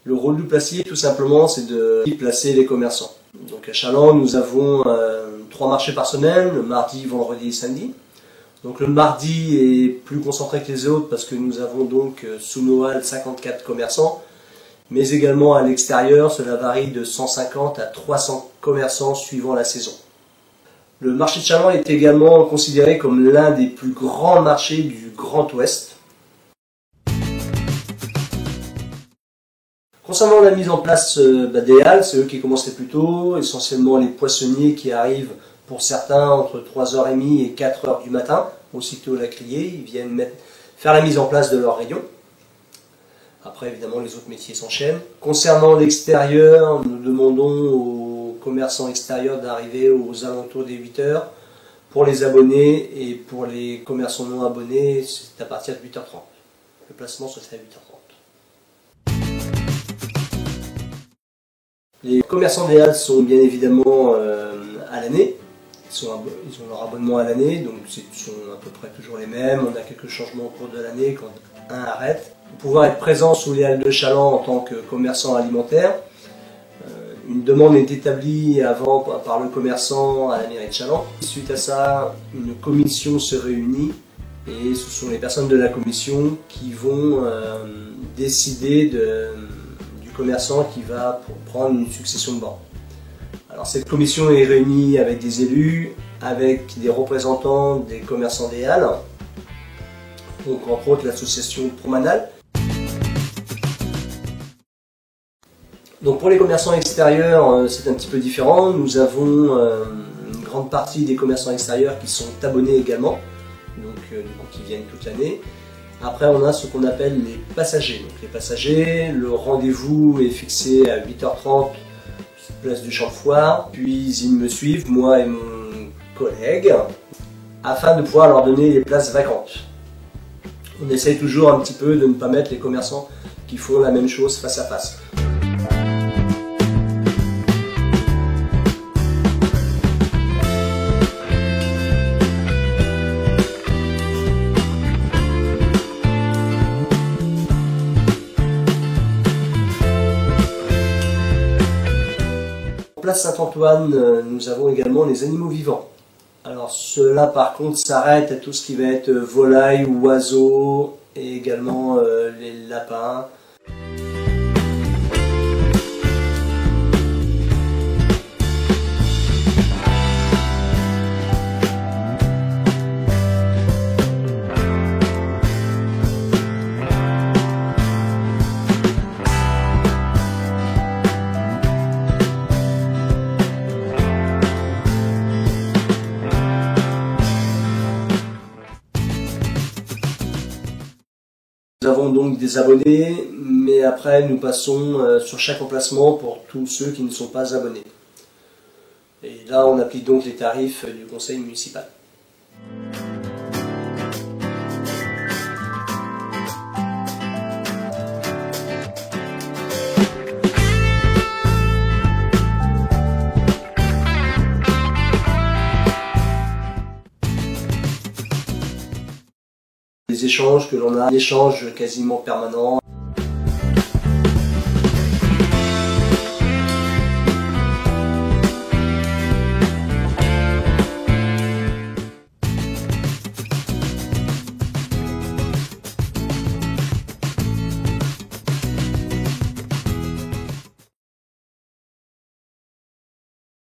Le rôle du placier, tout simplement, c'est de placer les commerçants. Donc à Chaland, nous avons 3 marchés par semaine, le mardi, vendredi et samedi. Donc le mardi est plus concentré que les autres parce que nous avons donc sous nos halles 54 commerçants, mais également à l'extérieur, cela varie de 150 à 300 commerçants suivant la saison. Le marché de Chaland est également considéré comme l'un des plus grands marchés du Grand Ouest. Concernant la mise en place des halles, c'est eux qui commencent les plus tôt, essentiellement les poissonniers qui arrivent pour certains entre 3h30 et 4h du matin, aussitôt la criée, ils viennent faire la mise en place de leur rayon. Après évidemment les autres métiers s'enchaînent. Concernant l'extérieur, nous demandons aux commerçants extérieurs d'arriver aux alentours des 8h. Pour les abonnés et pour les commerçants non abonnés, c'est à partir de 8h30. Le placement se fait à 8h30. Les commerçants des halles sont bien évidemment à l'année. Ils ont leur abonnement à l'année, donc ce sont à peu près toujours les mêmes. On a quelques changements au cours de l'année quand un arrête. Pour pouvoir être présent sous les halles de Chaland en tant que commerçant alimentaire, une demande est établie avant par le commerçant à la mairie de Chaland. Suite à ça, une commission se réunit et ce sont les personnes de la commission qui vont décider du commerçant qui va prendre une succession de bancs. Alors cette commission est réunie avec des élus, avec des représentants des commerçants des halles, donc entre autres l'association Promanal. Donc pour les commerçants extérieurs, c'est un petit peu différent. Nous avons une grande partie des commerçants extérieurs qui sont abonnés également, donc du coup qui viennent toute l'année. Après on a ce qu'on appelle les passagers. Donc les passagers, le rendez-vous est fixé à 8h30, place du champ de foire, puis ils me suivent, moi et mon collègue, afin de pouvoir leur donner les places vacantes. On essaye toujours un petit peu de ne pas mettre les commerçants qui font la même chose face à face. Place Saint-Antoine, nous avons également les animaux vivants. Alors cela par contre s'arrête à tout ce qui va être volaille ou oiseaux et également les lapins. Nous avons donc des abonnés, mais après nous passons sur chaque emplacement pour tous ceux qui ne sont pas abonnés. Et là on applique donc les tarifs du conseil municipal. Les échanges que l'on a, des échanges quasiment permanents.